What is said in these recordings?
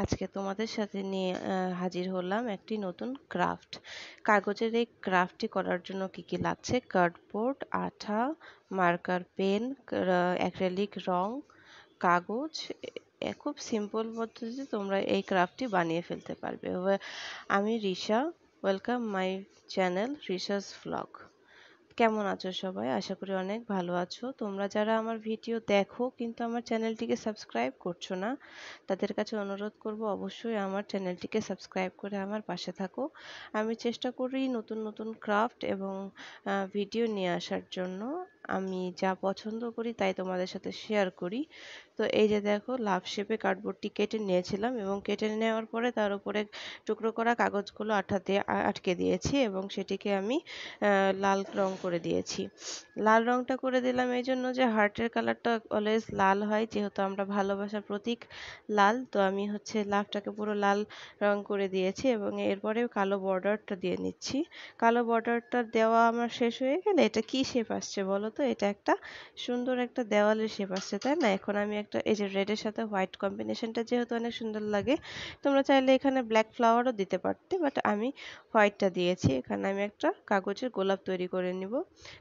আজকে তোমাদের সাথে নিয়ে হাজির হলাম একটি নতুন ক্রাফট। কাগজের এই ক্রাফটটি করার জন্য কি কি লাগছে: কার্ডবোর্ড, আঠা, মার্কার পেন, অ্যাক্রিলিক রং, কাগজ। খুব সিম্পল পদ্ধতিতে তোমরা এই ক্রাফটটি বানিয়ে ফেলতে পারবে। আমি Risha, welcome my channel Risha's vlog. কেমন আছো সবাই? আশা করি অনেক ভালো আছো। তোমরা যারা আমার ভিডিও দেখো কিন্তু আমার চ্যানেলটিকে সাবস্ক্রাইব করছো না, তাদের কাছে অনুরোধ করব অবশ্যই আমার চ্যানেলটিকে সাবস্ক্রাইব করে আমার পাশে থাকো। আমি চেষ্টা করি নতুন নতুন ক্রাফট এবং ভিডিও নিয়ে আসার জন্য। আমি যা পছন্দ করি তাই তোমাদের সাথে শেয়ার করি। তো এই যে দেখো, লাভ শেপে কার্ডবোর্ডটি কেটে নিয়েছিলাম এবং কেটে নেওয়ার পরে তার উপরে টুকরো করা কাগজগুলো আঠা দিয়ে আটকে দিয়েছি এবং সেটিকে আমি লাল রং করে দিয়েছি। লাল রংটা করে দিলাম এই জন্য যে হার্টের কালারটা অলওয়েজ লাল হয়, যেহেতু আমরা ভালোবাসার প্রতীক লাল। তো আমি হচ্ছে লাভটাকে পুরো লাল রং করে দিয়েছি এবং এরপরে কালো বর্ডারটা দিয়ে নিচ্ছি। কালো বর্ডারটা দেওয়া আমার শেষ হয়ে গেলে এটা কি শেপ আসছে বলো তো? এটা একটা সুন্দর একটা দেওয়ালের শেপ আসছে, তাই না? এখন আমি একটা, এই যে রেডের সাথে হোয়াইট কম্বিনেশনটা যেহেতু অনেক সুন্দর লাগে, তোমরা চাইলে এখানে ব্ল্যাক ফ্লাওয়ারও দিতে পারতে, বাট আমি হোয়াইটটা দিয়েছি। এখানে আমি একটা কাগজের গোলাপ তৈরি করে নিব।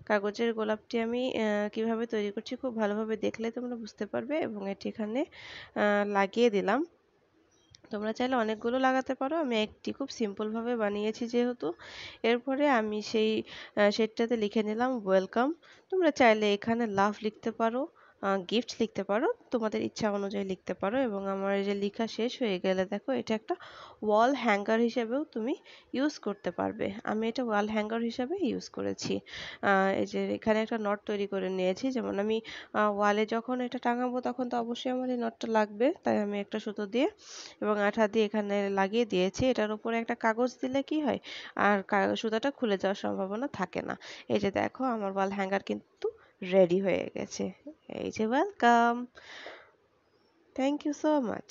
কাগজের গোলাপটি আমি কিভাবে তৈরি করছি খুব ভালোভাবে দেখলে তোমরা বুঝতে পারবে এবং এটি এখানে লাগিয়ে দিলাম। তোমরা চাইলে অনেকগুলো লাগাতে পারো, আমি একটি খুব সিম্পল ভাবে বানিয়েছি যেহেতু। এরপরে আমি সেই শেডটাতে লিখে নিলাম ওয়েলকাম। তোমরা চাইলে এখানে লাভ লিখতে পারো, গিফট লিখতে পারো, তোমাদের ইচ্ছা অনুযায়ী লিখতে পারো। এবং আমার এই যে লেখা শেষ হয়ে গেলে দেখো, এটা একটা ওয়াল হ্যাঙ্গার হিসেবেও তুমি ইউজ করতে পারবে। আমি এটা ওয়াল হ্যাঙ্গার হিসেবে ইউজ করেছি। এই যে এখানে একটা নট তৈরি করে নিয়েছি, যেমন আমি ওয়ালে যখন এটা টাঙাবো তখন তো অবশ্যই আমার এই নটটা লাগবে, তাই আমি একটা সুতো দিয়ে এবং আঠা দিয়ে এখানে লাগিয়ে দিয়েছি। এটার উপরে একটা কাগজ দিলে কি হয়, আর সুতাটা খুলে যাওয়ার সম্ভাবনা থাকে না। এই যে দেখো, আমার ওয়াল হ্যাঙ্গার কিন্তু রেডি হয়ে গেছে। এই যে welcome, thank you so much.